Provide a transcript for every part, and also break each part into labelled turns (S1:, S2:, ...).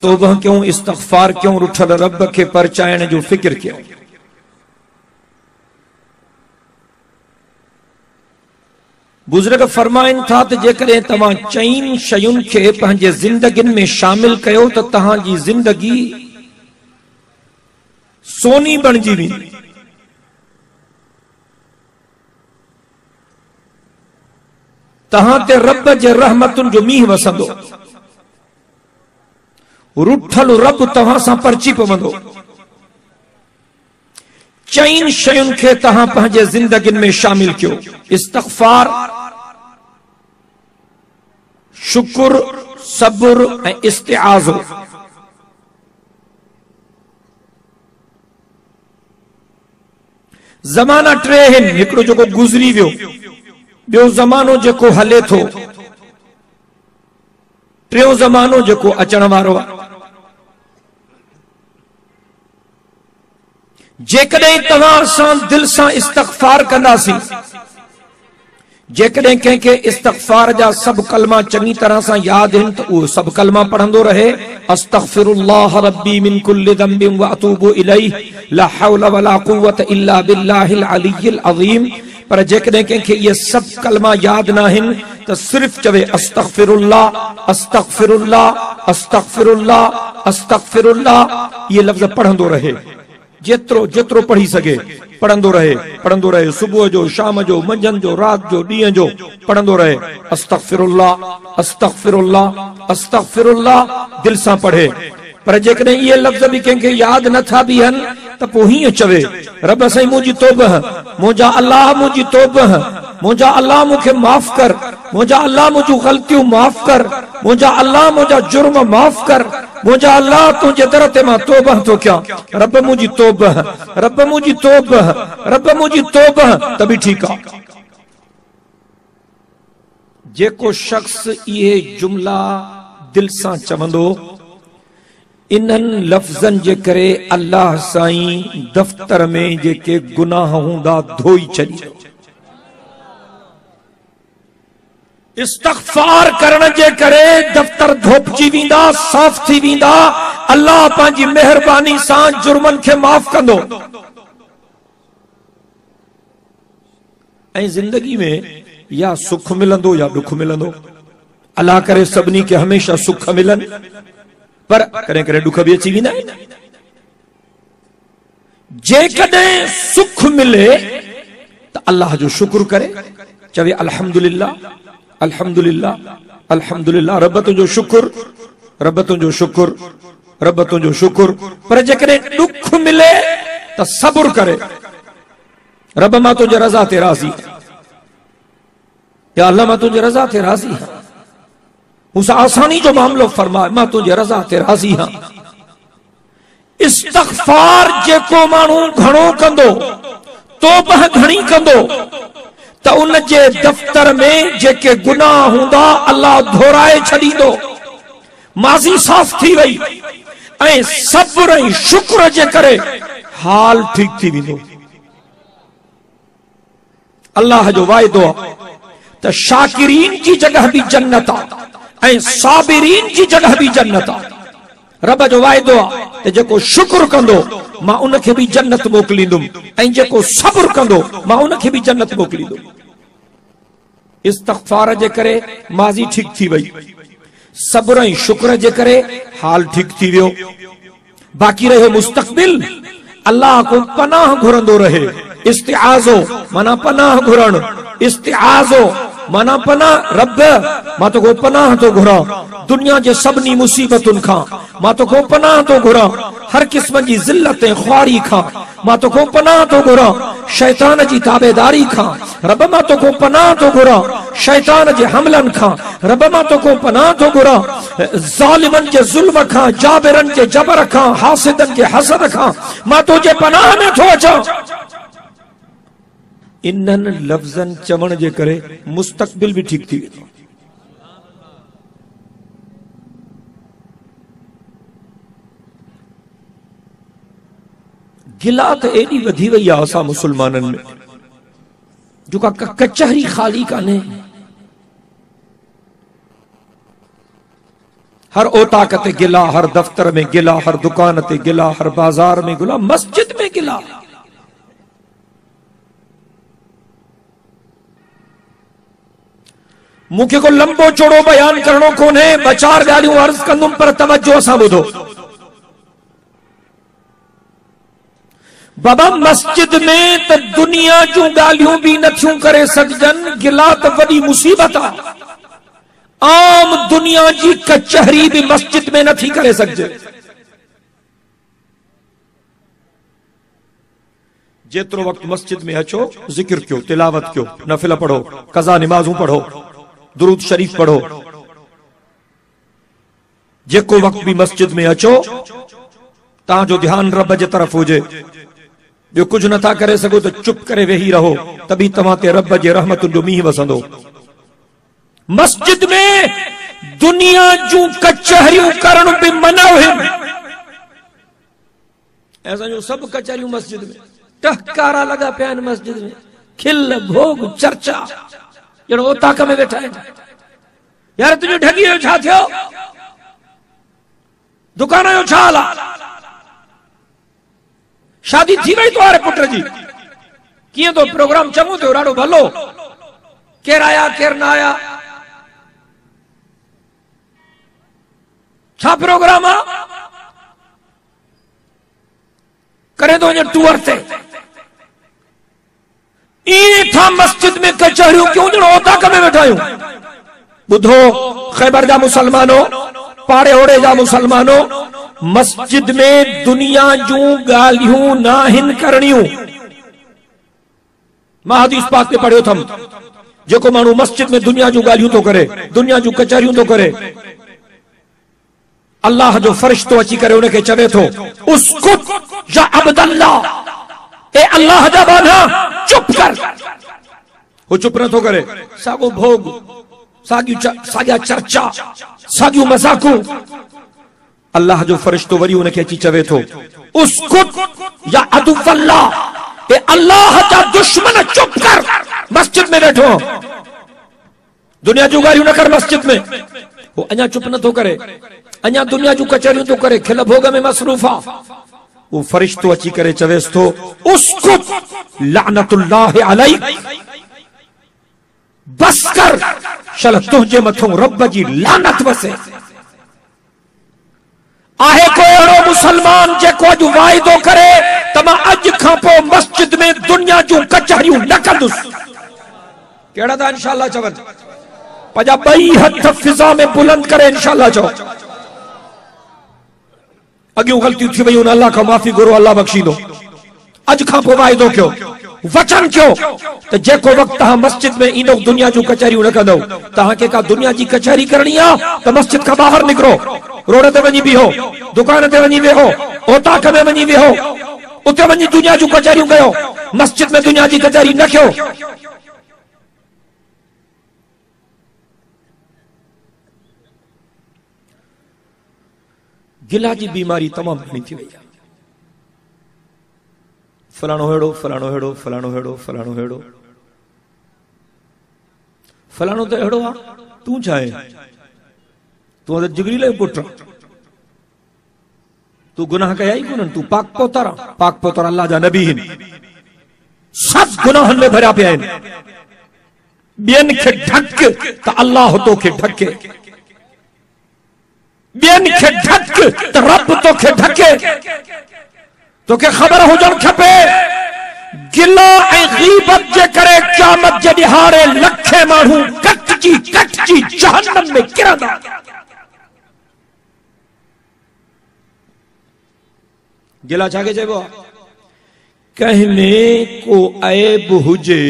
S1: तौबह क्यों, इस्तग़फ़ार क्यों, रुठल रब के परचाइण जो फिक्र क्यों। बुजुर्ग फरमाइन था त जेकॾहिं तव्हां चईन शयुनि खे पंहिंजे ज़िंदगियुनि में शामिल कयो त तव्हांजी ज़िंदगी सोनी बणिजी वेंदी। तव्हां ते रब जे रहमतुनि जो मींहुं वसंदो। रुठल रब तव्हां सां परची पवंदो। चईन शयुनि खे तव्हां पंहिंजे ज़िंदगियुनि में शामिल कयो। इस्तग़फ़ार, शुक्र, सब्र ऐं इस्तिआज़ो। ज़माना टे आहिनि, हिकिड़ो जेको गुज़री वियो, ॿियो ज़मानो जेको हले थो, टियों ज़मानो जेको अचण वारो आहे। जेकॾहिं तव्हां सां दिल सां इस्तग़फ़ार कंदासीं, जेकॾहिं कंहिंखे इस्तग़फ़ार जा सभु कलमा चङी तरह सां यादि आहिनि त उहो सभु कलमा पढ़ंदो रहे। अस्तग़फ़िरुल्लाह रब्बी मिन कुल्लि ज़ंबिन व अतूबु इलैहि ला हौला वला कुव्वत इल्ला बिल्लाहिल अलिय्यिल अज़ीम। पर जेकॾहिं कंहिंखे इहे सभु कलमा यादि न आहिनि त सिर्फ़ चवे अस्तग़फ़िरुल्लाह अस्तग़फ़िरुल्लाह अस्तग़फ़िरुल्लाह अस्तग़फ़िरुल्लाह, इहे लफ़्ज़ पढ़ंदो रहे। जेतिरो जेतिरो पढ़ी सघे पढ़ंदो रहे। सुबुह जो, शाम जो, मंझंदि जो, राति जो, ॾींहं जो पढ़ंदो रहे। अस्तग़फ़िरुल्लाह अस्तग़फ़िरुल्लाह अस्तग़फ़िरुल्लाह दिल सां पढ़े। पर जेकॾहिं इहे लफ़्ज़ बि कंहिंखे यादि नथा बीहनि त पोइ हीअं चवे, रब साईं मुंहिंजी तौबह, मुंहिंजा अलाह मुंहिंजी तौबह, मुंहिंजा अलाह मूंखे माफ़ कर, मुंहिंजा अलाह मुंहिंजूं ग़लतियूं माफ़ कर, मुंहिंजा अलाह मुंहिंजा जुर्म माफ़ कर, मुंहिंजा अलाह तुंहिंजे दर ते मां तौबह थो कयां। रब मुंहिंजी तौबह, रब मुंहिंजी तौबह, रब मुंहिंजी तौबह, त बि ठीकु आहे। जेको शख़्स इहे जुमला दिल सां चवंदो, इन्हनि लफ़्ज़नि जे करे अल्लाह साईं दफ़्तर में जेके गुनाह हूंदा धोई छॾींदो। इस्तग़फ़ार करण जे करे दफ़्तर धोपजी वेंदा, साफ़ थी वेंदा। अल्लाह पंहिंजी मेहरबानी सां जुर्मनि खे माफ़ कंदो। ऐं ज़िंदगी में या सुख मिलंदो या दुख मिलंदो। अल्लाह करे सभिनी खे हमेशा सुख मिलनि, पर कॾहिं कॾहिं दुख बि अची वेंदा आहिनि। जेकॾहिं सुख मिले त अल्लाह जो शुक्र करे, चवे अल्हम्दुलिल्लाह अल्हम्दुलिल्लाह अल्हम्दुलिल्लाह, रब तुंहिंजो शुक्र, रब तुंहिंजो शुक्र, रब तुंहिंजो शुक्र। पर जेकॾहिं दुख मिले त सब्र करे, रब मां तुंहिंजे रज़ा ते राज़ी, या अल्लाह मां तुंहिंजे रज़ा ते राज़ी हां, मूंसां आसानी जो मामलो फरमाए, मां तुंहिंजे रज़ा ते राज़ी हां। इस्तग़फ़ार जेको माण्हू घणो कंदो, तौबह घणी कंदो, त उन जे दफ़्तर में जेके गुनाह हूंदा अल्लाह धोराए छॾींदो। माज़ी साफ़ थी वई। ऐं सब्र ऐं शुक्र जे करे हाल ठीक थी वेंदो। अल्लाह जो वाइदो आहे त शाकिरीन जी जगह भी जन्नत आहे ऐं साबिरीन जी जगह भी जन्नत आहे। रब जो वाइदो आहे त जेको शुक्र कंदो मां उनखे भी जन्नत मोकिलींदुमि, ऐं जेको सब्र कंदो मां उनखे भी जन्नत मोकिलींदुमि। इस्तग़फ़ार जे करे माज़ी ठीक थी वई, सब्र ऐं शुक्र जे करे हाल ठीक थी वियो। बाक़ी रहियो मुस्तक़बिल, अल्लाह को पनाह घुरंदो रहे। इस्तिआज़ो माना पनाह घुरण, इस्तिआज़ो माना पनाह, रब मां तोखो पनाह थो घुरां दुनिया जे सभिनी मुसीबतुनि खां, मां तोखो पनाह थो घुरां हर क़िस्म जी ज़िल्लत ऐं ख़्वारी खां, मां तोखो पनाह थो घुरां शैतान जी ताबेदारी खां, रब मां तोखो पनाह थो घुरां शैतान जे हमलनि खां, रब मां तोखो पनाह थो घुरां ज़ालिमनि जे ज़ुल्म खां, जाबिरनि जे जबर खां, हासिदनि जे हसद खां, मां तुंहिंजे पनाह में थो अचां। इन्हनि लफ़्ज़नि चवण जे करे मुस्तक़बिल भी ठीक थी वेंदो। गिला त एडी वधी वई आहे असां मुसलमाननि में, जो का कचहरी खाली कान्हे। हर ओताक ते गिला, हर दफ्तर में गिला, हर दुकान ते गिला, हर बाजार में गिला, मस्जिद में गिला। मूंखे को लंबो चौड़ो बयान करणो कोन्हे, ॿ चार ॻाल्हियूं अर्ज़ कंदुमि पर तवज्जो सां ॿुधो। बाबा मस्जिद में त दुनिया जूं ॻाल्हियूं बि नथियूं करे सघजनि, गिला त वॾी मुसीबत आहे। आम दुनिया जी कचहरी भी मस्जिद में नथी करे सघजे। जेतिरो वक्त मस्जिद में अचो, जिक्र कयो, तिलावत कयो, नफिल पढ़ो, कज़ा नमाज़ूं पढ़ो, दुरूद शरीफ पढ़ो। जेको वक्त भी मस्जिद में अचो, तव्हांजो ध्यान रब जे तरफ हुजे। जो कुछ नथा करे सघो तो चुप करे वेही रहो, तभी तव्हां ते रब जे रहमतुनि जो मींहुं वसंदो। मस्जिद में दुनिया जूं कचहरियूं करण भी मना आहिनि। ऐसा जो सब कचहरियूं मस्जिद में, टहकारा लगा पिया आहिनि मस्जिद में, खिल भोग चर्चा जणो ओताक में वेठा आहिनि। यार तुंहिंजो ठगी जो छा थियो, दुकान जो छा हाल आहे, शादी थी वई तुम्हारे पुट जी, कीअं तो प्रोग्राम चङो थियो, ॾाढो भलो, केर आया केर न आया, छा प्रोग्राम आ, करे तो वञे टूर ते। ईअं था मस्जिद में कचहरियूं क्यों ॼणो ओताक में वेठा आहियूं। ॿुधो ख़ैबर जा मुसलमानो, पाड़े ओड़े जा मुसलमानो, मस्जिद में दुनिया जूं ॻाल्हियूं नाहिनि करणियूं। मां हदीस पाक में पढ़ियो थम, जेको माण्हू मस्जिद में दुनिया जूं ॻाल्हियूं थो करे, दुनिया जूं कचहरियूं थो करे, अल्लाह जो फरिश्तो अची करे उनखे चवे थो, उसकुत या अब्दल्लाह, ए अल्लाह जा बाना चुप कर। वो चुप नथो करे, साॻो भोग, साॻिया चर्चा, साॻियूं मज़ाकूं। अल्लाह जो फरिश्तो वरी उनखे अची चवे थो, उसकुत या अदुवल्लाह, ए अल्लाह जा दुश्मन चुप कर। मस्जिद में वेठो, दुनिया जूं ॻाल्हियूं न कर मस्जिद में। वो अञा चुप नथो करे, अञा दुनिया जूं कचहरियूं थो करे, खिल भोग में मसरूफ आ। वो फरिश्तो अची करे चवेस थो, उसकुत लानतुल्लाह अलैक, बस कर, शल तुंहिंजे मथों रब जी लानत वसे। आहे कोई अहिड़ो मुसलमान जेको अॼु वाइदो करे त मां अॼु खां पोइ मस्जिद में दुनिया जूं कचहरियूं न कंदुसि? कहिड़ा था इंशाअल्लाह चवनि? पंहिंजा ॿई हथ फिज़ा में बुलंद करे इंशाअल्लाह चओ। अॻियूं ग़लतियूं थी वयूं, अल्लाह खां माफ़ी घुरो, अल्लाह बख़्शींदो। अॼु खां पोइ वाइदो कयो, वचन कयो त जेको वक्त तव्हां मस्जिद में ईंदो दुनिया जूं कचहरियूं न कंदो। तव्हांखे का दुनिया जी कचहरी करणी आहे त मस्जिद खां ॿाहिरि निकिरो, रोड ते वञी बीहो, दुकान ते वञी वेहो, ओताक में वञी वेहो, उते वञी दुनिया जूं कचहरियूं कयो। मस्जिद में दुनिया जी कचहरी न कयो। गिला जी बीमारी तमाम घणी थी वई आहे। फलाणो हेड़ो, फलाणो हेड़ो, फलाणो हेड़ो, फलाणो हेड़ो, फलाणो तो हेड़ो आहे, तूं छा आहे? तूं त जिगरील जो पुट, तूं गुनाह कया ई कोन, तूं पाक पोतर आहे। पाक पोतर अल्लाह जा नबी आहिनि, सभु गुनाहनि में भरिया पिया आहिनि। ॿियनि खे ढक त अल्लाह तोखे ढके, ॿियनि खे ढक त रब तोखे ढके। तोखे ख़बर हुजण खपे, गिला ऐं गीबत जे करे क़यामत जे ॾिहाड़े लखे माण्हू कटजी कटजी जहन्नम में किरंदा। गिला छाखे चइबो आहे? कंहिं में को ऐब हुजे,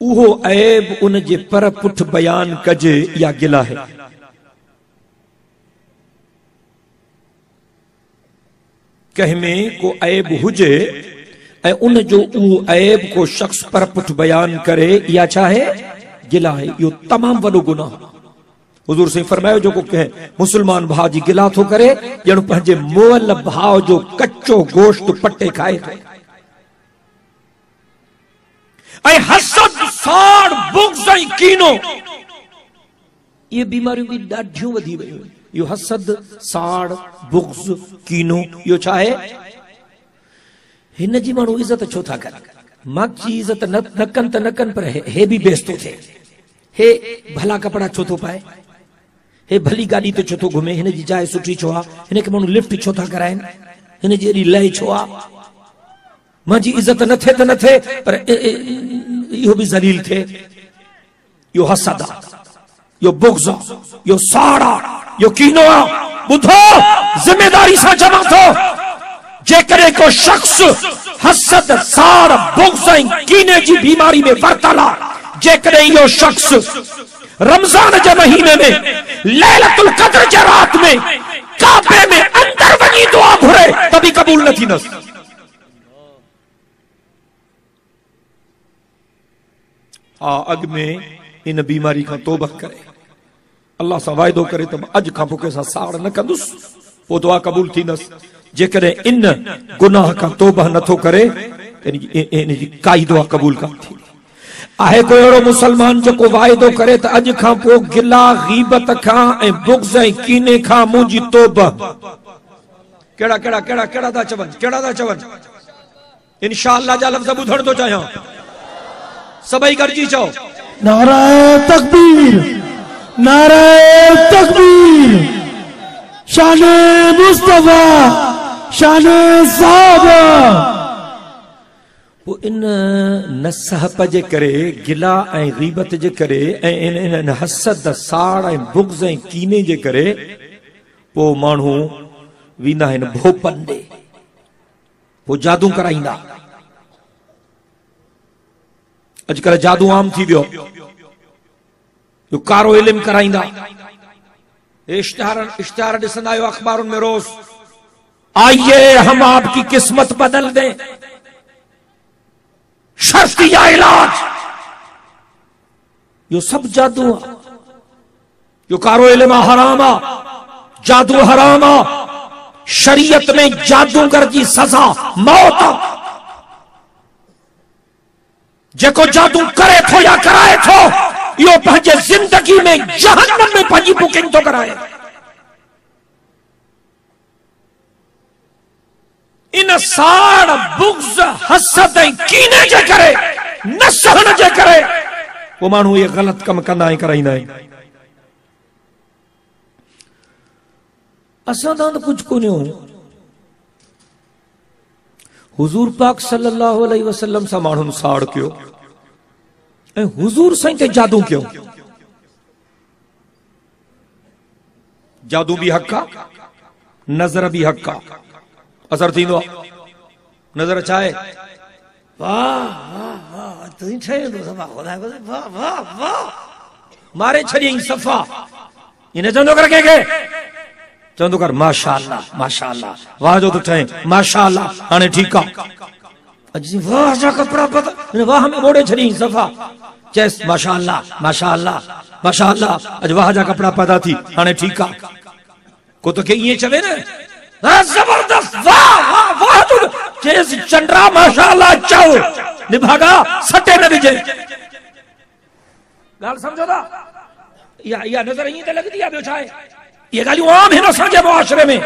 S1: उहो ऐब उन जे पर पुठ बयान कजे, या गिला है। कंहिं में को ऐब हुजे ऐं उन जो उहो ऐब को शख्स पर पुठ बयान करे, या छा है? गिला है। इहो तमामु वॾो गुनाह। हुजूर से फरमायो, जो को कंहिं मुसलमान भाउ जी गिला थो करे, ॼण पंहिंजे मुअल भाउ जो कच्चो गोश्त पटे खाए थो। ऐं हसद, साड़, बुग़्ज़ ऐं कीनो ये बीमारियों भी ॾाढियूं वधी वयूं आहिनि। इहो हसद, साड़, बुग़्ज़, कीनो, इहो छा आहे? हिन जी माण्हू इज़त छो था कनि? माची इज़त न कनि त न कनि, पर हे बि बेइज़्ज़तो थिए। हे भला कपड़ा छो थो पाए? हे भली गाड़ी ते छो थो घुमे? हिन जी जाइ सुठी छो आहे? हिन खे माण्हू लिफ्ट छो था कराइनि? हिन जी एॾी लय छो आहे? मुंहिंजी इज़त न थिए त न थिए, पर इहो बि ज़लील थिए। इहो हसद आहे, इहो बुग़्ज़ आहे, इहो साड़ आहे, इहो कीनो आहे। ॿुधो, ज़िमेदारी सां चवां थो, जेकॾहिं को शख़्स हसद, साड़, बुग़्ज़ ऐं कीने जी बीमारी में वरतल आहे, जेकॾहिं इहो शख़्स रमज़ान जे महीने में लैलतुल क़द्र जे रात में काबे में अंदर वञी दुआ घुरे त बि क़बूल न थींदसि। हा, अॻ में इन बीमारी खां तौबा करे अल्लाह सां वाइदो करे त अॼु खां पोइ कंहिंसां साड़ न कंदुसि, पोइ दुआ क़बूल थींदसि। जेकॾहिं इन गुनाह खां तौबा नथो करे त इन जी काई दुआ क़बूल कान थींदी। आहे कोई अहिड़ो मुसलमान जेको वाइदो करे त अॼु खां पोइ गिला, गीबत खां ऐं बुग़्ज़ ऐं कीने खां मुंहिंजी तौबा। कहिड़ा कहिड़ा कहिड़ा कहिड़ा था चवनि, कहिड़ा था चवनि? इंशाअल्लाह जा लफ़्ज़ ॿुधण थो चाहियां। सभई गॾिजी चओ,
S2: नाराए तकबीर, नाराए तकबीर, शाने मुस्तफा, शाने साहबा। वो इन नसहब जे करे, गिला ऐं गीबत जे करे, ऐं इन हसद, साड़ ऐं बुग़्ज़ ऐं कीने जे करे पोइ माण्हू वेंदा आहिनि भोपन ॾे, पोइ जादू कराईंदा। अॼुकल्ह जादू आम थी वियो, जो कारो इल्म कराईंदा। इश्तिहार ॾिसंदा आहियो अखबारुनि में रोज़, आइए हम आपकी किस्मत बदल दें, शर्तिया इलाज। यो सब जादू आहे, यो कारो इल्म हराम आहे, जादू हराम आहे। शरीयत में जादूगर जी सज़ा मौत आहे। जेको जादू करे थो या कराए थो, इहो पंहिंजे ज़िंदगी में जहन्नम में पंहिंजी बुकिंग थो कराए। इन साड़, बुग़्ज़, हसद ऐं कीने जे करे, न सहण जे करे वो माण्हू ये ग़लत कम कंदा ऐं कराईंदा आहिनि। असां त कुझु कोन्हियूं। हुज़ूर पाक सल्लल्लाहु अलैहि वसल्लम सां माण्हुनि साड़ कयो ऐं हुज़ूर साईं ते जादू कयो। जादू भी हक़ आहे, नज़र भी हक़ आहे। असर थींदो आहे। नज़र छा आहे? वाह वाह वाह, तूं ठहे थो सफ़ा, खुदा वाह वाह वाह, मारे छॾियईं सफ़ा। इन चवंदो कर कंहिंखे, चवंदो कर माशाअल्लाह माशाअल्लाह, वाह जो तो ठहे माशाअल्लाह, हाणे ठीकु आहे। अॼु वाह जा कपिड़ा पता, वाह में मोड़े छॾियईं सफ़ा, चएसि माशाअल्लाह माशाअल्लाह माशाअल्लाह, अॼु वाह जा कपिड़ा पैदा थी, हाणे ठीकु आहे। को तोखे ईअं चवे न, जबरदस्त वाह वाह वाह, तू चेस चंद्रा माशाअल्लाह चओ, निभागा सटे न विझे। गाल समझो था? या नज़र ईअं त लॻंदी आहे, ॿियो छा आहे? ये ॻाल्हियूं आम हिन असांजे मुआशरे में।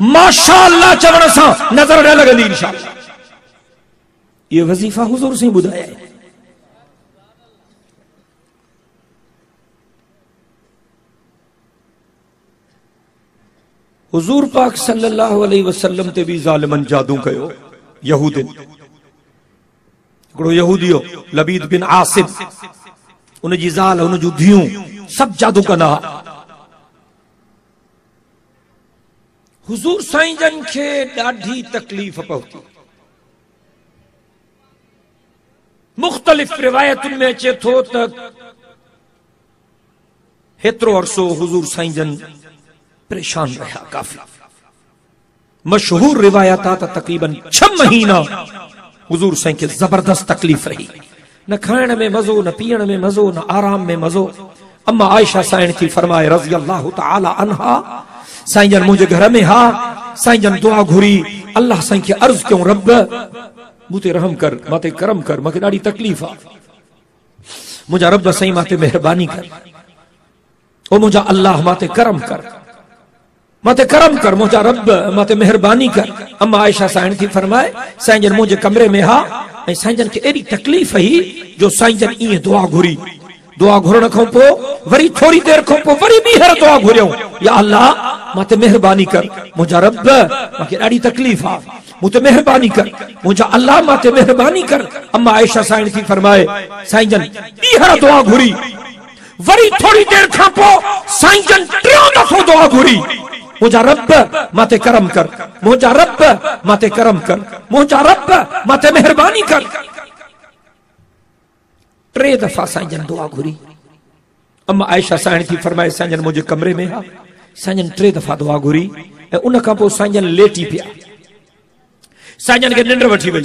S2: माशाअल्लाह चवण सां नज़र न लॻंदी इंशाअल्लाह। ये वज़ीफ़ा हुज़ूर से ॿुधाया है। हुज़ूर पाक सल्लल्लाहु अलैहि वसल्लम ते भी ज़ालिमन जादू कयो। यहूदिन, हिकिड़ो यहूदी हो लबीद बिन आसिम, उन जी ज़ाल, उन जूं धीअरूं सभु जादू कंदा हुआ। हुज़ूर साईं जन खे ॾाढी तकलीफ़ पहुती। मुख़्तलिफ़ रिवायतुनि में अचे थो त हेतिरो अरसो हुज़ूर साईं जन परेशान रहा काफी। मशहूर रिवायत त तकरीबन 6 महीना हुजूर साईं खे जबरदस्त तकलीफ रही। न खाइण में मज़ो, न पीअण में मज़ो, न आराम में मज़ो। अम्मा आयशा साईं थी फरमाए रज़ी अल्लाह तआला अन्हा, साईं जन मुंहिंजे घर में हा। साईं जन दुआ घुरी, अल्लाह साईं खे अर्ज़ कयूं, रब मूं ते रहम कर, मां ते करम कर, मूंखे ॾाढी तकलीफ़ आहे, मुंहिंजा रब साईं मां ते महिरबानी कर।
S1: ओ मुझा अल्लाह माते करम कर, माते करम कर, मुझा रब माते मेहरबानी कर। अम्मा आयशा साईं थी फरमाए साईं जन मुझे कमरे में हा ऐं साईं जन खे एडी तकलीफ़ ही जो साईं जन इएं दुआ घुरी। दुआ घुरण खां पोइ वरी थोड़ी देर खां पोइ वरी ॿीहर दुआ घुरियऊं, या अल्लाह माते मेहरबानी कर, मुझा रब मूंखे ॾाढी तकलीफ़ आहे, मूं ते मेहरबानी कर, मुझा अल्लाह माते मेहरबानी कर। अम्मा आयशा साईं थी फरमाए साईं जन ॿीहर दुआ घुरी, वरी थोड़ी देर खां पोइ साईं जन टियों दफ़ो दुआ घुरी, मुझा रब माते करम कर, मुझा रब माते करम कर, मुझा रब माते मेहरबानी कर। 3 दफा साईं जन दुआ घुरी। अम्मा आयशा साईं थी फरमाए साईं जन मुझे कमरे में हा, साईं जन 3 दफा दुआ घुरी ऐं उन खां पोइ साईं जन लेटी पिया। साईं जन खे निंड वठी वई।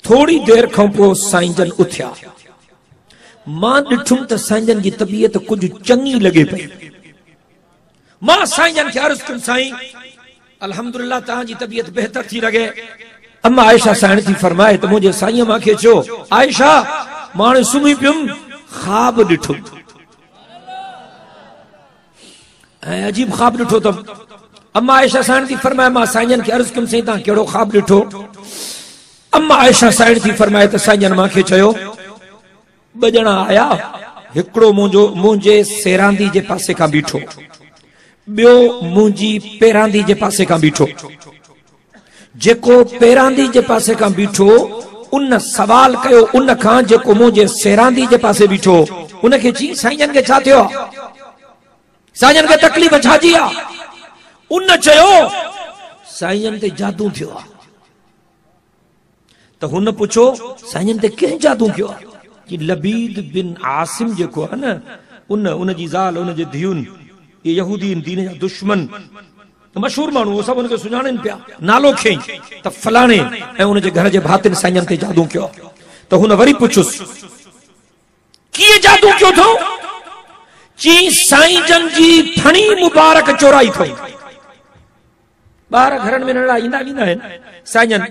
S1: थोड़ी देर खां पोइ साईं जन उथिया। मां ॾिठुमि त साईं जन जी तबीयत कुछ चङी लॻे पई। मां साईं जन खे अर्ज़ कयुमि साईं अल्हम्दुलिल्लाह तव्हांजी तबीयत बेहतर थी लॻे। अम्मा आयशा साईं थी फरमाए त मुंहिंजे साईं मूंखे चयो आयशा मां हाणे सुम्ही पियुमि, ख्वाब ॾिठो ऐं अजीब ख्वाब ॾिठो अथमि। अम्मा आयशा साईं थी फरमाए मां साईं जन खे अर्ज़ कयुमि साईं तव्हां कहिड़ो ख्वाब ॾिठो? अम्मा आयशा साईं थी फरमाए त साईं जन मूंखे चयो 2 ॼणा आया, हिकिड़ो मुंहिंजे सेरांदी जे पासे खां बीठो, ॿियो मुंहिंजी पेरांदी जे पासे खां बीठो। जेको पेरांदी जे पासे खां बीठो उन सवाल कयो उन खां जेको मुंहिंजे सेरांदी जे पासे बीठो, उनखे चई साईं जन खे छा थियो आहे, साईं जन खे तकलीफ़ छा जी आहे? उन चयो साईं जन ते जादू थियो आहे। त हुन पुछो साईं जन ते कंहिं जादू कयो आहे? कि लबीद बिन आसिम जेको आहे न उन जी ज़ाल उन जे धीउनि ये यहूदी दीन जा दुश्मन मशहूर माण्हू वो सब उनके सुञाणनि पिया, नालो खई त फलाणे ऐं उन जे घर जे भातिन साईं जन ते जादू कयो। त हुन वरी पुछुसि कीअं जादू कयो थो? चई साईं जन जी फणी मुबारक चोराई थई। ॿार घरनि में नंढड़ा ईंदा वेंदा आहिनि, साईं जन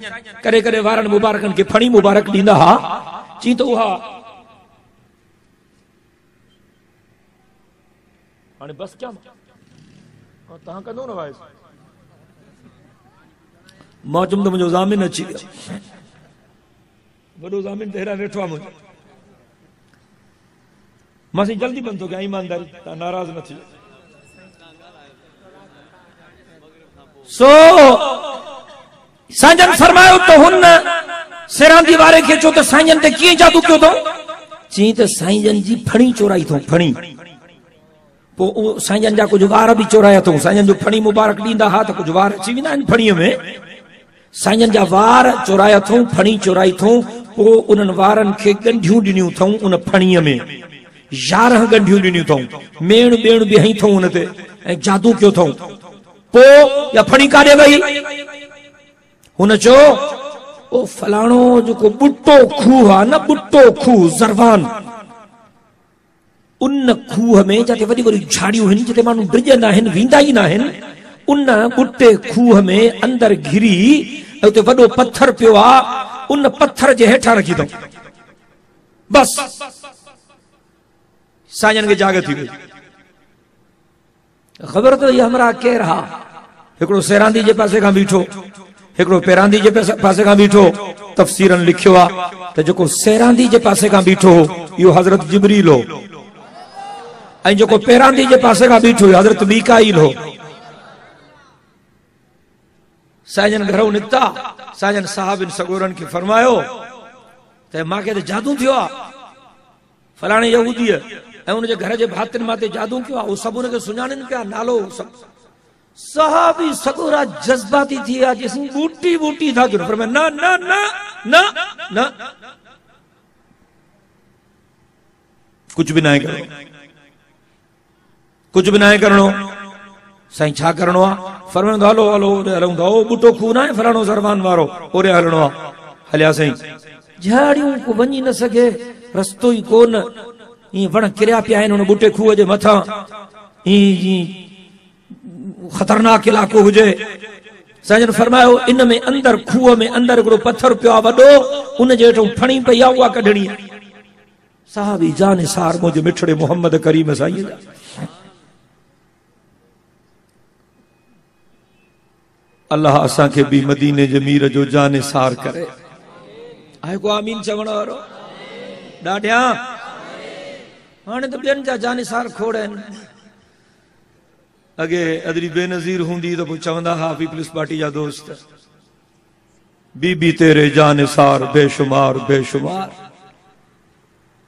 S1: करे करे वारनि मुबारकनि खे फणी मुबारक ॾींदा हा। चई त उहा हाणे बस क्या तव्हां कंदो न वाइस मां चुम त मुंहिंजो ज़ामिन अची वियो, वॾो ज़ामिन त हेॾा वेठो आहे मुंहिंजो। मां साईं जल्दी बंदि थो कयां, ईमानदारी तव्हां नाराज़ न थियो। सो साईं जन फरमायो त हुन सेरांदी वारे खे चयो त साईं जन ते कीअं जादू कयो अथऊं? चई त साईं जन जी फणी चोराई अथऊं, फणी। पोइ साईं जन जा कुछ वार भी चोराया अथऊं। साईं जन जो फणी मुबारक ॾींदा हा त कुछ वार अची वेंदा आहिनि फणीअ में। साईं जन जा वार चोराया अथऊं, फणी चोराई अथऊं। पोइ उन्हनि वारनि खे ॻंढियूं ॾिनियूं अथऊं उन फणीअ में, 11 ॻंढियूं ॾिनियूं अथऊं, मेण ॿेण बि हई अथऊं उन ते ऐं जादू कयो अथऊं। पोइ या फणी काॾे वई? हुन चयो ओ फलाणो जेको बुट्टो खूह आहे न, बुट्टो खूह ज़रवान, उन खूह में जिते वॾी वॾी झाड़ियूं आहिनि, जिते माण्हू डिॼंदा आहिनि वेंदा ई न आहिनि, उन बुट्टे खूह में अंदरि घिरी उते वॾो पत्थर पियो आहे, उन पत्थर जे हेठां रखी अथऊं। बस साईं जन खे जाग थी वई। ख़बर त इहा हमरा केरु हा? हिकिड़ो सेरांदी जे पासे खां बीठो, हिकिड़ो पेरांदी जे पासे खां बीठो। तफ़सीरनि लिखियो आहे त जेको सेरांदी जे पासे खां बीठो इहो हज़रत जिब्रील हो ऐं जेको पेरांदी जे पासे खां बीठो हज़रत मीकाईल हो। साईं जन घरों निकिता, साईं जन साहबिन सगोरनि खे फरमायो त मूंखे त जादू थियो आहे, फलाणे यहूदीअ ऐं उनजे घर जे भातिन मां ते जादू कयो आहे। उहो सभु उनखे सुञाणनि पिया, नालो सभु। साहबी सगोरा जज़्बाती थी विया, जेसीं बूटी बूटी था कयूं। पर न न न न न कुछ भी ना करो, कुछ भी ना करणो। साईं छा करणो आहे? फरमाईंदो हलो हलो ओॾे हलूं था, ओ बूटो खूह न आहे फलाणो ज़रवान वारो, ओॾे हलणो आहे। हलिया साईं, झाड़ियूं को वञी न सघे, रस्तो ई कोन, ईअं वण किरिया पिया आहिनि हुन बूटे खूह जे मथां, ईअं ख़तरनाक इलाइक़ो हुजे। साईं जन फरमायो इन में अंदर खूह में अंदर हिकिड़ो पत्थर पियो आहे वॾो, उन जे हेठो फणी पई आहे, उहा कढणी आहे। साहबी जान सार मुझे मिठड़े मोहम्मद करीम साईं जा। अल्लाह असा के भी मदीने जमीर जो जान सार करे। आए को आमीन चवण वारो ॾाढिया। हाणे तो ॿियनि जा जान सार खोड़ आहिनि। अगे अदरी बेनज़ीर हूंदी तो चवंदा हा पीपल्स पार्टी जा दोस्त बीबी तेरे जान सार बेशुमार बेशुमार।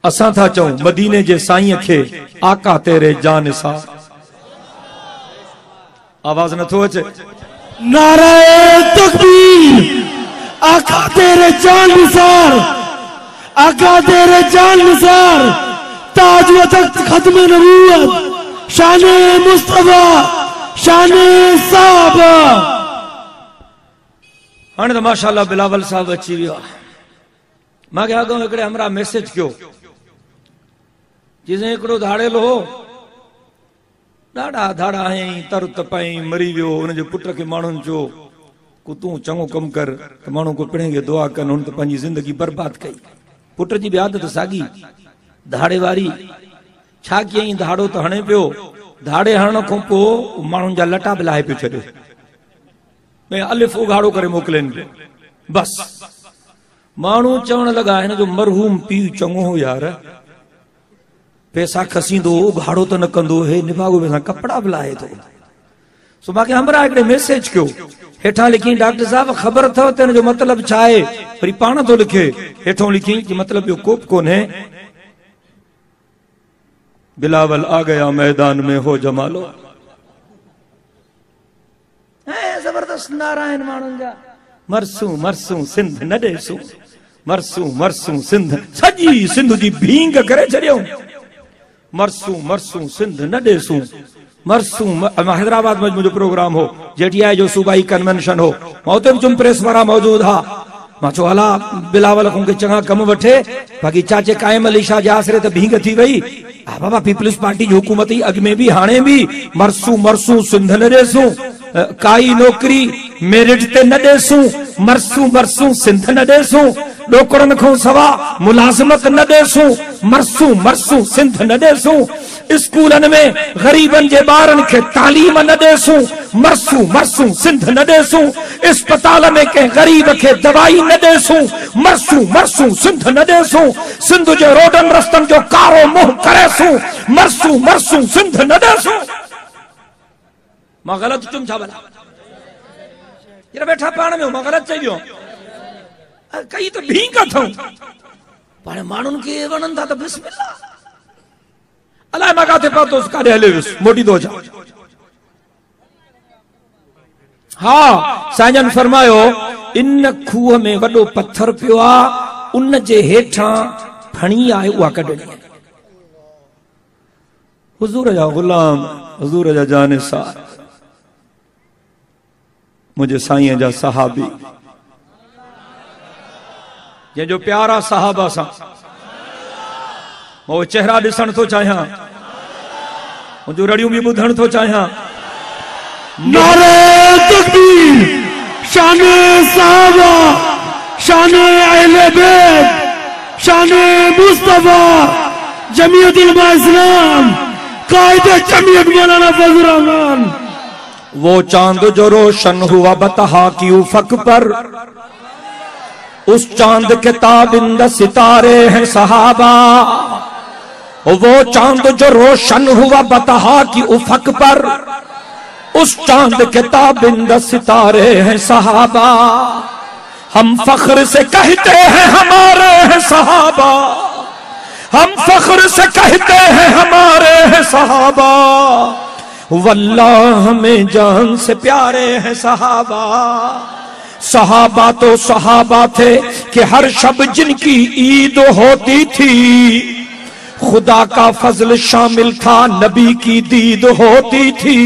S1: असां था चऊं मदीने जे साईं खे आका तेरे जान सार। आवाज नथो अचे।
S3: नाराए तकबीर। आका तेरे जान निसार, आका तेरे जान निसार। ताज व तख्त खत्म नबूवत, शाने मुस्तफा, शाने साहबा।
S1: हाणे तो माशाअल्लाह बिलावल साहब अची वियो। मांखे अॻो हिकिड़े हमरा मैसेज कयो जिसे हिकिड़ो धाड़ेलो हो ॾाढा धाड़ा हयईं तर तपाई मरी वियो। उनजे पुट खे माण्हुनि चयो को तूं चङो कमु कर त माण्हू को पिणे खे दुआ कनि। हुन त पंहिंजी ज़िंदगी बर्बाद कई। पुट जी बि आदत साॻी धाड़े वारी। छा कयईं धाड़ो त हणे पियो। धाड़े हणण खां पोइ माण्हुनि जा लटा बि लाहे पियो छॾे। भई अलिफ उघाड़ो करे मोकिलेनि पियो। बस माण्हू चवण लॻा हिन जो मरहूम पीउ चङो हो यार, पैसा खसींदो उघाड़ो त न कंदो, हे निभागो में कपड़ा बि लाहे थो। सो मांखे हमरा हिकिड़े मैसेज कयो हेठां लिखी डॉक्टर साहब ख़बर अथव त हिन जो मतिलबु छा आहे। वरी पाण थो लिखे हेठों लिखी कि मतिलबु ॿियो को बि कोन्हे। बिलावल आ गया मैदान में हो जमालो। जबरदस्त नारा आहिनि माण्हुनि जा। मरसूं मरसूं सिंध न ॾेसूं, मरसूं मरसूं सिंध सॼी सिंध जी भींग करे छॾियऊं। मरसूं मरसूं सिंध न ॾेसूं, मरसूं। हैदराबाद में मुझे प्रोग्राम हो, जेटीआई जो सूबाई कन्वेंशन हो। मां उते भी प्रेस वारा मौजूद हा। मां चयो हला बिलावल खे चङा कम वठे। बाक़ी चाचे कायम अली शाह जे आसरे त भींग थी वई। हा बाबा पीपल्स पार्टी जी हुकूमत ही अॻ में भी हाणे भी मरसूं मरसूं सिंध न ॾेसूं, काई नौकरी मेरिट ते न ॾेसूं, मरसूं मरसूं सिंध न ॾेसूं, ॾोकड़नि खां सवा मुलाज़मत न ॾेसूं, मरसूं मरसूं सिंध न ॾेसूं, स्कूलनि में ग़रीबनि जे ॿारनि खे तालीम न ॾेसूं, मरसूं मरसूं सिंध न ॾेसूं, अस्पताल में कंहिं ग़रीब खे दवाई न ॾेसूं, मरसूं मरसूं सिंध न ॾेसूं, सिंध जे रोडनि रस्तनि जो कारो मुंहुं करेसूं, मरसूं मरसूं सिंध न ॾेसूं। मां ग़लति चुम छा भला? ये वेठा पाण में मां ग़लति चई वियो। कई तो भींग अथऊं पाण माण्हुनि खे वणनि था त बिस्मिल्लाह। अलाए मां काथे पहुतो काॾे हले वियुसि मोटी थो अचां। हा साईं फरमायो इन खूह में वॾो पत्थर पियो आहे, उन जे हेठां फणी आहे उहा कढणी आहे। हुज़ूर जा ग़ुलाम, हुज़ूर जा जानिसार, मुझे साईं जा सहाबी, जंहिंजो प्यारा साहबा सां वो चेहरा ॾिसण थो चाहियां, मुंहिंजूं रड़ियूं बि ॿुधण थो चाहियां।
S3: नारे तकबीर, शाने साहबा, शाने अहले बैत, शाने मुस्तफा, जमीयत उलमा इस्लाम, कायदे जमीयत मौलाना फजल रहमान।
S1: वो चांद जो रोशन हुआ बतहा की उफक पर, उस चांद के ताबिंद सितारे हैं सहाबा। वो चांद जो रोशन हुआ बतहा की उफक पर, उस चांद के ताबिंद सितारे हैं सहाबा। हम फख्र से कहते हैं हमारे हैं सहाबा, हम फख्र से कहते हैं हमारे हैं सहाबा। वल्लाह हमें जान से प्यारे हैं सहाबा। सहाबा तो सहाबा थे कि हर शब जिनकी ईद होती थी, खुदा का फजल शामिल था नबी की दीद होती थी।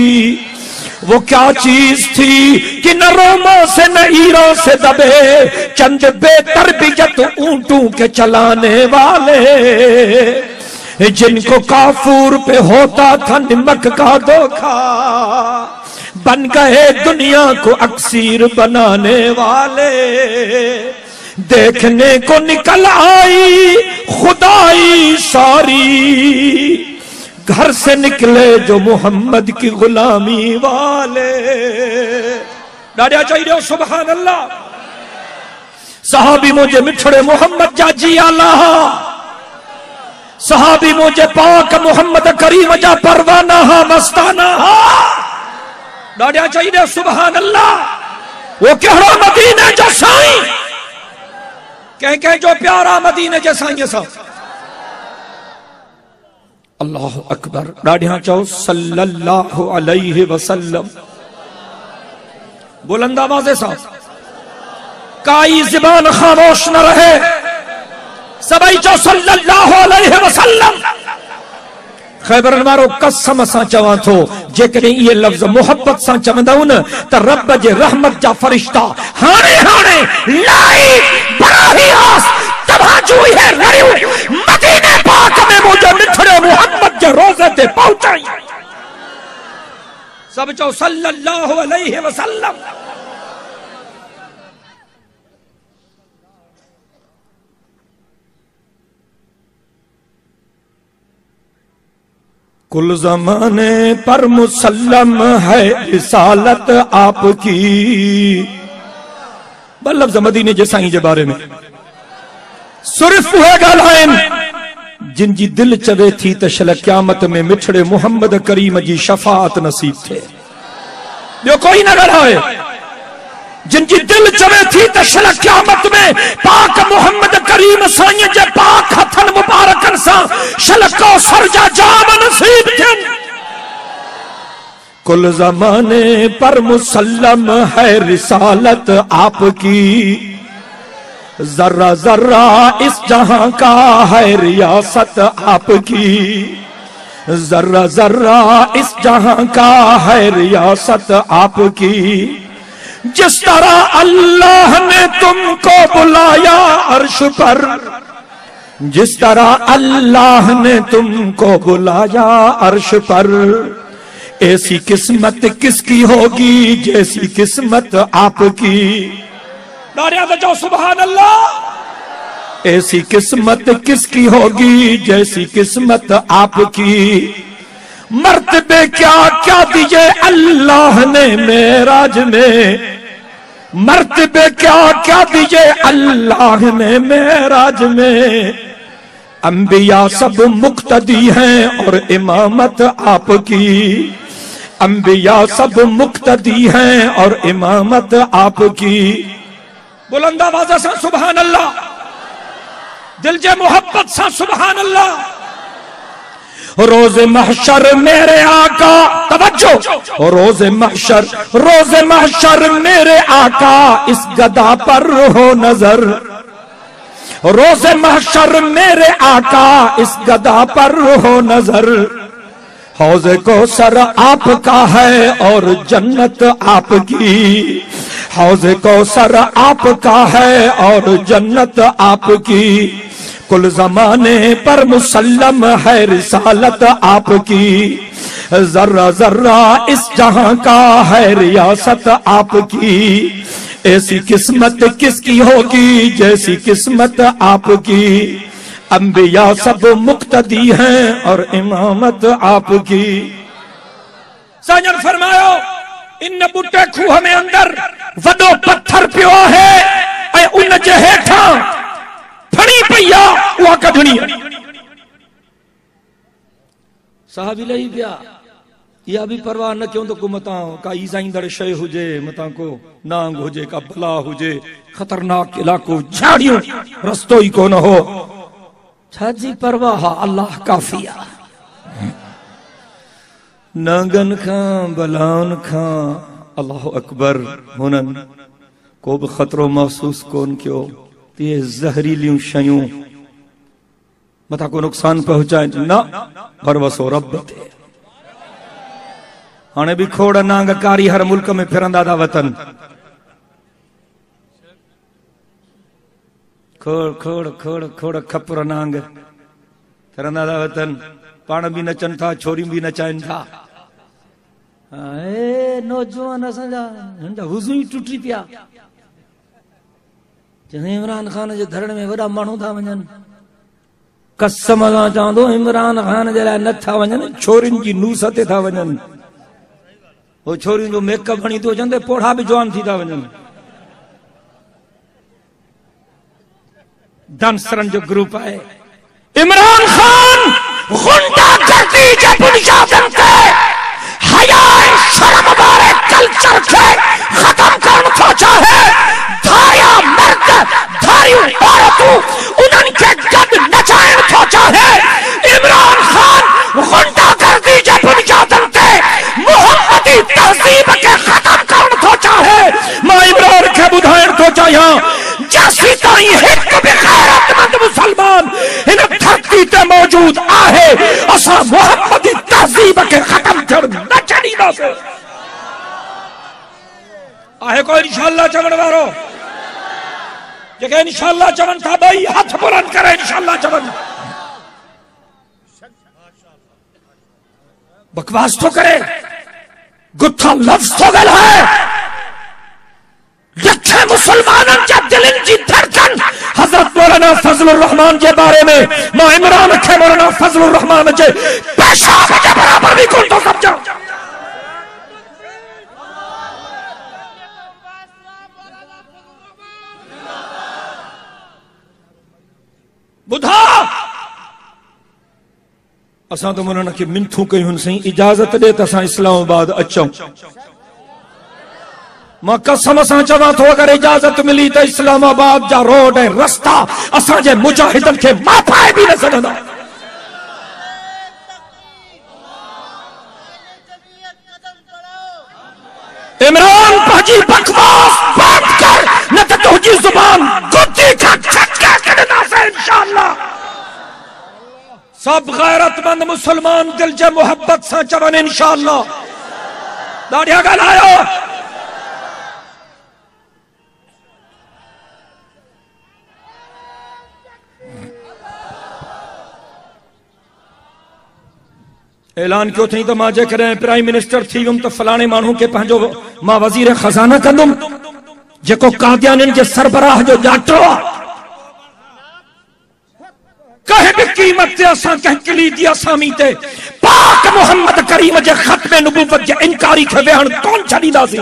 S1: वो क्या चीज थी कि न रोमों से न ईरों से दबे चंद बेतरबियत ऊंटों के चलाने वाले, जिनको काफूर पे होता था नमक का धोखा, बन गए दुनिया को अक्सीर बनाने वाले। देखने को निकल आई खुदाई सारी, घर से निकले जो मोहम्मद की गुलामी वाले। डाडिया चाहिए सुभान अल्लाह। सहाबी मुझे मिठड़े मोहम्मद जा जी अल्लाह, सहाबी मुझे पाक मोहम्मद करीम जा परवाना मस्ताना। डाडिया चाहिए सुभान अल्लाह। वो कहड़ो मदीने जो साईं, कह जो प्यारा मदीने जे साईं सा। अल्लाह अकबर। डाडिया चओ सल्लल्लाहु अलैहि वसल्लम। बुलंद आवाज़ सा, काई ज़बान खामोश न रहे, सभई चओ सल्लल्लाहु अलैहि वसल्लम। खैबरन वारो कसम सां चवां थो, जेकॾहिं इहे लफ़्ज़ मोहब्बत सां चवंदव न त रब जे रहमत जा फरिश्ता हाणे हाणे लाई बराहियास तबाजू है लड़ियो मदीने पाक में मुझे मिठड़े मोहम्मद जे रोज़े ते पहुंचाई। सब चओ सल्लल्लाहु अलैहि वसल्लम। कुल ज़माने पर मुसल्लम है रिसालत आपकी। ब लफ़्ज़ मदीने जे साईं जे बारे में सिर्फ उहे ॻाल्हाइनि जिन जी दिल चवे थी त शल क़यामत में मिठड़े मोहम्मद करीम जी शफ़ाअत नसीब थे। ॿियो कोई न ॻाल्हाए। जिन जी दिल चवे थी त शल क़यामत में पाक मोहम्मद करीम साईं जे पाक हथन मुबारकन सां शल कौसर जा जाम नसीब थियनि। कुल ज़माने पर मुसल्लम है रिसालत आपकी, जर्रा जर्रा इस जहां का है रियासत आपकी, जर्रा जर्रा इस जहां का है रियासत आपकी। जिस तरह अल्लाह ने तुमको बुलाया अर्श पर, जिस तरह अल्लाह ने तुमको बुलाया अर्श पर, ऐसी किस्मत किसकी होगी जैसी किस्मत आपकी। नारिया बजाओ सुभान अल्लाह। ऐसी किस्मत किसकी होगी जैसी किस्मत आपकी। मर्तबे क्या क्या दिए अल्लाह ने मेराज में, मर्तबे क्या क्या दिए अल्लाह ने मेराज में। अंबिया सब मुक्तदी हैं और इमामत आपकी, अंबिया सब मुक्तदी हैं और इमामत आपकी। बुलंद आवाज़ से सुभान अल्लाह। दिल जे मोहब्बत से सुभान अल्लाह। रोज़े महशर मेरे आका, तवज्जो, रोज़े महशर मेरे आका इस गदा पर हो नजर, रोज़े महशर मेरे आका इस गदा पर हो नजर। हौज़े कौसर आपका है और जन्नत आपकी, हौज़े कौसर आपका है और जन्नत आपकी। कुल ज़माने पर मुसल्लम है रिसालत आपकी, जर्रा जर्रा इस जहां का है रियासत आपकी। ऐसी किस्मत किसकी होगी जैसी किस्मत आपकी। अंबिया सब मुक्तदी हैं और इमामत आपकी। साजन फरमायो इन बुटे खूह में अंदर वडो पत्थर पियो है ऐं उन जे हेठा फणी पईया उहा कढणी। साहब इलाही पिया इहा भी परवाह न क्यों तो को मता का ईज़ाईंदड़ शय हुजे, मता को नांग हुजे, का भला हुजे, खतरनाक इलाको झाड़ियों रस्तो ही को न हो। छाजी परवाह अल्लाह काफिया। नांगन खां बलान खां अल्लाह अकबर हुनन को भी खतरो महसूस कोन क्यों। ये जहरीलियों शयूं मता को नुकसान पहुंचाए न पर वसो रब थे। हाणे भी खोड़ नांगकारी हर मुल्क में फिरंदा था वतन। खोड़ खोड़ खोड़ खोड़ खपुर नांग फिरंदा था वतन। पाण भी नचन था, छोरी भी नचाइन था। नौजवान असांजा हुज़ू ही टुटी पिया।
S2: इमरान खान जे धरण में वॾा माण्हू था वञनि, कसम सां चवंदो इमरान खान जे लाइ नथा वञनि, छोरियुनि जी नूस ते था वञनि। वो छोरियुनि जो मेकअप हणी थो अचनि, पोढ़ा बि जवान थी था वञनि। डांसरनि जो ग्रुप आहे। इमरान खान गुंडागर्दी जे बुनियादनि ते हया शर्म वारे कल्चर खे खत्म करण थो चाहे। धाया मर्द धारियूं औरतूं उन्हनि खे गॾु नचाइण थो चाहे। इमरान खान गुंडागर्दी जे बुनियादनि ते मुहम्मदी तहज़ीब खे खत्म करण थो चाहे। मां इमरान खे ॿुधाइण थो चाहियां, जेसीं ताईं हिकु बि गैरतमंद मुसलमान हिन धरती ते मौजूद आहे, असां मुहम्मदी तहज़ीब खे खत्म थियण न छॾींदासीं। आहे कोई इंशाअल्लाह चवण वारो? जेके इंशाअल्लाह चवनि था ॿई हथ बुलंद करे इंशाअल्लाह चवनि। बकवास तो करे, गुत्था लफ्ज़ तो ॻाल्हाए। लखे मुसलमाननि जा दिलनि जी धड़कन हज़रत मौलाना फज़लुर रहमान जे बारे में मां इमरान खे मौलाना फज़लुर रहमान जे पेशाब जे बराबर भी कोन थो समझां। बुधा असां तो मौलाना खे मिनथू कयूं, सही इजाजत दे त असां इस्लामाबाद अचूं। मां कसम सां चवां थो, अगर इजाजत मिली त इस्लामाबाद जा रोड ऐं रस्ता असांजे मुजाहिदनि खे मापाए बि न सघंदा। इमरान पंहिंजी बकवास बंद कर, न त तुंहिंजी ज़ुबान गुद्दी खां झटका कढंदासीं इंशाअल्लाह। सब गैरतमंद मुसलमान दिल जे मोहब्बत सां चवनि इंशाअल्लाह। ॾाढिया ॻाल्हायो। ऐलान क्यों थी तो मां जेकॾहिं प्राइम मिनिस्टर थी वियुमि त फलाणे माण्हू खे पंहिंजो मां वज़ीर खज़ाना कंदुमि, जेको कादियानियुनि जे सरबराह जो ॼाटो आहे। कंहिं बि क़ीमत ते असां कंहिं कलीदी असामी ते पाक मोहम्मद करीम जे ख़त्म नबूवत जे इनकारी खे वेहण कोन छॾींदासीं।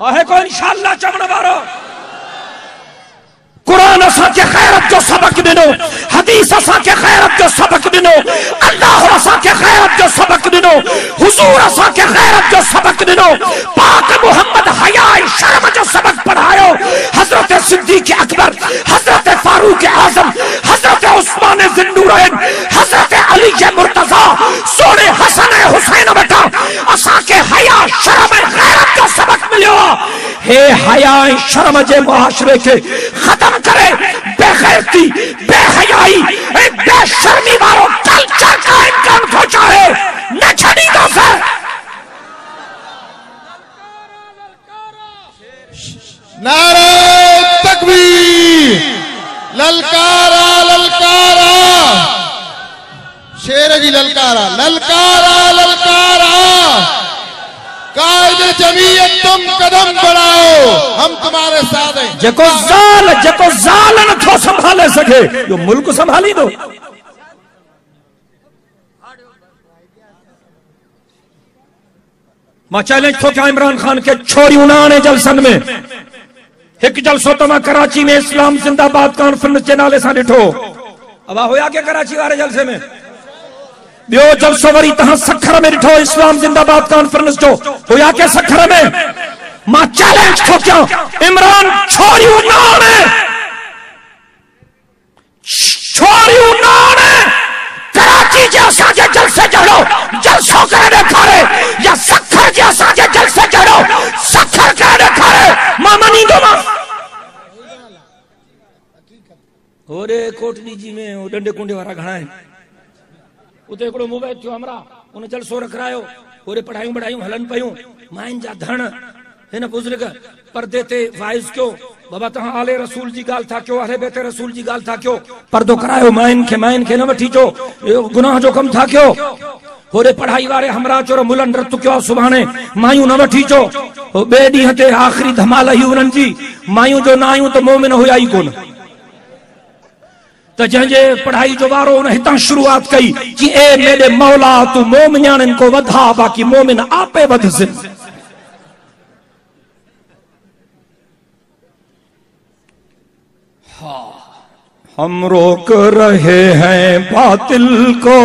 S2: आहे को इंशाअल्लाह चवण वारो? कुरान असांखे ख़ैरत जो सबक ॾिनो, हदीस असांखे ख़ैरत जो सबक ॾिनो, अल्लाह असांखे ख़ैरत जो सबक ॾिनो, हुज़ूर असांखे ख़ैरत जो सबक ॾिनो, पाक मोहम्मद हया शर्म जो सबक पढ़ायो। हज़रत सिद्दीक़ अकबर, हज़रत फारूक आज़म, हज़रत उस्मान ज़िन्नूरैन, हज़रत अली जे मुर्तज़ा, सोने हसन ऐं हुसैन वटां असांखे हया शर्म ऐं ग़ैरत जो सबक मिलियो। हे हया ऐं शर्म जे मुआशरे खे खत्म करे बेगैरती, बेहयाई ऐं बेशर्मी वारो कल्चर कायम करण थो चाहे, न छॾींदासीं।
S3: नारे तकबीर, ललकारा ललकारा, शेर जी ललकारा, ललकारा ललकारा। कायदे जमीयत तुम कदम बढ़ाओ, हम तुम्हारे साथ हैं।
S2: जेको ज़ाल न थो संभाले सके, यो मुल्क संभाली दो। मां चैलेंज थो कयां इमरान खान के, छोरियूं न आणे जलसन में। एक जलसो तो मां कराची में इस्लाम जिंदाबाद कॉन्फ्रेंस के नाले सां ॾिठो। अब होया के कराची वारे जलसे में? ॿियो जलसो वरी तहां सखर में ॾिठो, इस्लाम जिंदाबाद कॉन्फ्रेंस जो होया के सखर में? मां चैलेंज थो कयां, इमरान छोरियूं न आणे, छोरियूं न आणे। कराची जे असांजे जलसे जहिड़ो जलसो करे ॾेखारे, या सखर जे असांजे जलसे जहिड़ो सखर करे ॾेखारे, मां मञींदोमांसि। होरे कोटड़ी जी में वो डंडे कुंडे वारा घणा आहिनि, उते हिकिड़ो मोबाइल थियो हमरा, उन जलसो रखरायो, होरे पढ़ायूं बढ़ायूं हलन पयूं, माइन जा धण हिन बुजुर्ग पर्दे ते वाइज क्यों बाबा तहां आले रसूल जी गाल था क्यों, अहले बैत रसूल जी गाल था क्यों, पर्दो करायो, माइन खे न वठी चो, गुनाह जो कम था क्यों। होरे पढ़ाई वारे हमरा चोर मुलन रत क्यों, सुभाणे मायूं न वठी चो। बे ॾींहं ते आख़िरी धमाल ही उन्हनि जी
S1: मायूं जो ना आयूं तो मोमिन हुया ही कोन। तो जंहिंजे पढ़ाई जो वारो उन हितां शुरुआत कई कि ए मेरे मौला तू मोमिन को वधा, बाकी मोमिन आपे वधसिन। हम रोक रहे हैं बातिल को,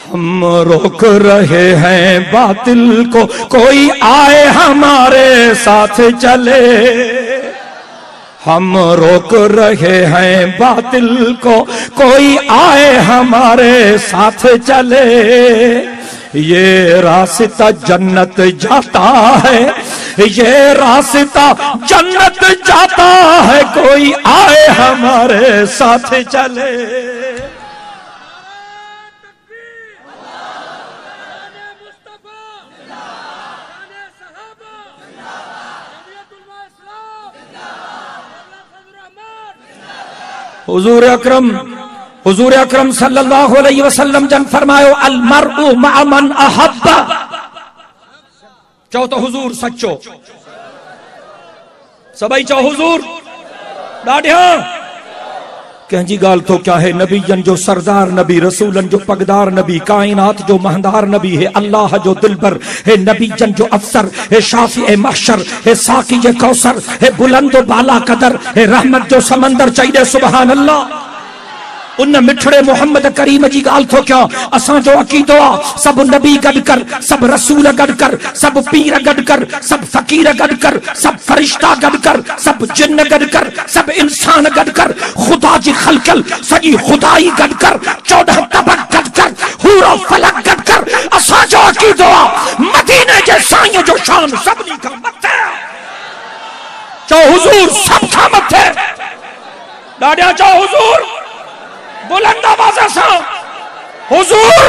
S1: हम रोक रहे हैं बातिल को, कोई आए हमारे साथ चले। हम रोक रहे हैं बातिल को, कोई आए हमारे साथ चले। ये रास्ता जन्नत जाता है, ये रास्ता जन्नत जाता है, कोई आए हमारे साथ चले। हुजूर अकरम सल्लल्लाहु अलैहि वसल्लम जन फरमायो अल मरउ मअ मन अहब्बा। चओ तो हुजूर सच्चो, सभई चओ हुजूर ॾाढिया। कंहिंजी ॻाल्हि तो क्या है, नबीजन जो सरदार नबी, रसूलन जो पगदार नबी, कायनात जो महदार नबी है, अल्लाह जो दिलबर है, नबीजन जो अफसर है, शाफी ए महशर है, साकी जे कौसर है, बुलंद बाला कदर है, रहमत जो समंदर चाहिए। सुभान अल्लाह। उन मिठड़े मोहम्मद करीम जी ॻाल्हि थो कयां। असांजो अक़ीदो आहे सब नबी गॾु कर, सब रसूल गॾु कर, सब पीर गॾु कर, सब फ़कीर गॾु कर, सब फरिश्ता गॾु कर, सब जिन्न गॾु कर, सब इंसान गॾु कर, खुदा जी खलकल सॼी खुदाई गॾु कर, 14 तबक गॾु कर, हूरो फलक गॾु कर। असांजो अक़ीदो आहे मदीने जे साईं जो शान सभिनी खां मथे। चओ हुजूर सब खां मथे। ॾाढा चओ हुजूर बुलंद आवाज़ से हुजूर।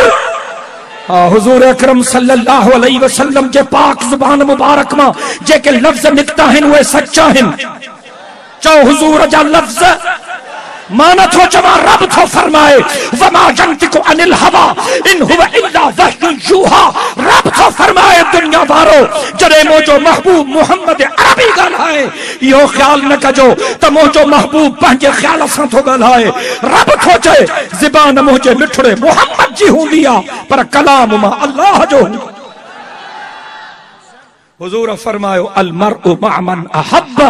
S1: हुजूर अकरम सल्लल्लाहु अलैहि वसल्लम जे पाक जुबान मुबारक मां जेके लफ्ज निकता आहिनि उहे सच्चा आहिनि। चओ हुजूर जा लफ्ज मां नथो चवां, रब थो फरमाए वमा यंतिकु अनिल हवा इन हुवा इल्ला वह्यु यूहा। रब थो फरमाए दुनिया वारो जॾहिं मुंहिंजो महबूब मुहम्मद अरबी ॻाल्हाए इहो ख्याल न कजो त मुंहिंजो महबूब पंहिंजे ख्याल सां थो ॻाल्हाए। रब थो चए ज़बान मुंहिंजे मिठड़े मुहम्मद जी हूंदी आहे पर कलाम मां अल्लाह जो। हुजूर फरमायो अल मरउ मअ मन अहब्बा।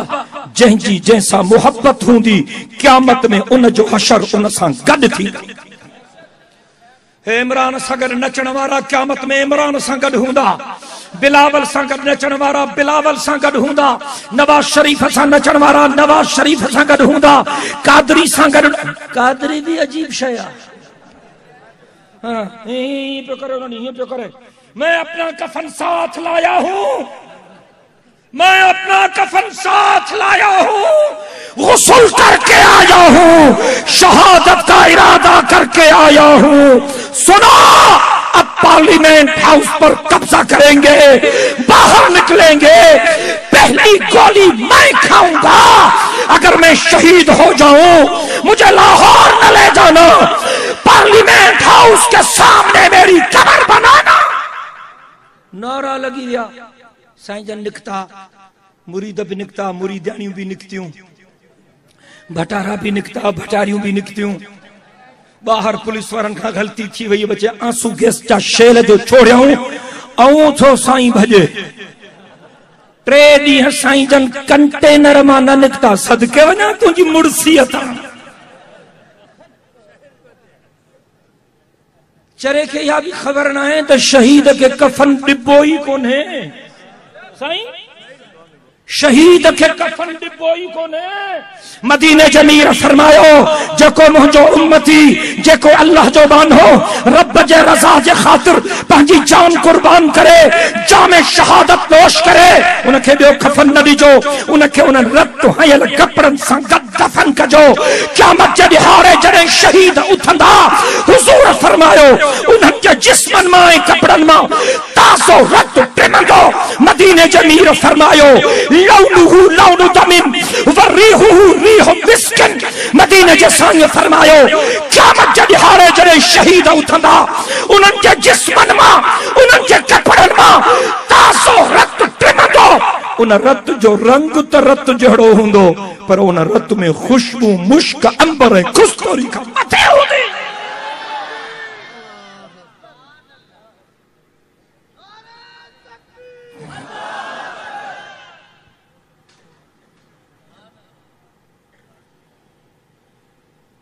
S1: जंहिंजी जंहिंसां मुहब्बत हूंदी क़यामत में उन जो हशर उन सां गॾु थींदो। हे इमरान सां गॾु नचण वारा क़यामत में इमरान सां गॾु हूंदा, बिलावल सां गॾु नचण वारा बिलावल सां गॾु हूंदा, नवाज शरीफ सां नचण वारा नवाज शरीफ सां गॾु हूंदा, कादरी सां गॾु। कादरी भी अजीब शय आहे। हाँ पे करे नहीं पे करे। मैं अपना कफन साथ लाया हूं, मैं अपना कफन साथ लाया हूं, गुस्ल करके आया हूं, शहादत का इरादा करके आया हूं। सुनो अब पार्लियामेंट हाउस पर कब्जा करेंगे, बाहर निकलेंगे, पहली गोली मैं खाऊंगा। अगर मैं शहीद हो जाऊं मुझे लाहौर न ले जाना, पार्लियामेंट हाउस के सामने मेरी कब्र बनाना। नारा लगी गया। साईं जन निकता, मुरीद भी निकता, मुरीदानियों भी निकतियों, भटारा भी निकता, भटारियों भी निकतियों। बाहर पुलिस वारन खां गलती थी वही, बचे आंसू गैस जा शेल जो छोड़ियाऊं ऐं थो साईं भजे। 3 ॾींहं साईं जन कंटेनर मां न निकता। सदके वञा तुंहिंजी मुड़सियत। चरे के या भी खबर ना है तो शहीद के कफन डिब्बो ही कोने। साईं शहीद के कफन डिब्बो ही कोने। मदीने जमीर फरमायो जेको मुंहिंजो उम्मती जेको अल्लाह जो बानो रब जे रज़ा जे ख़ातिर पंहिंजी जान कुर्बान करे, जामे शहादत नोश करे, उनखे ॿियो कफन न ॾिजो, उनखे उन रत हयल कपड़न सां गॾु दफन कजो। क़यामत जे ॾिहाड़े जॾहिं शहीद उथंदा, हुज़ूर फरमायो उन्हनि जे जिस्मनि मां ऐं कपड़नि मां ताज़ो रत टिमंदो। मदीने जमीर फरमायो लौनुहु लौनु दमिन व रीहुहु रीहु मिस्किन। मदीने जे साईं फरमायो क़यामत जे ॾिहाड़े जॾहिं शहीद उथंदा, उन्हनि जे जिस्मनि मां उन्हनि जे कपड़नि मां ताज़ो रत टिमंदो। उन रत जो रंग त रत जड़ो होंदो पर उन रत में खुशबू मुश्क अंबर खुशतोरी का मथे होंदे।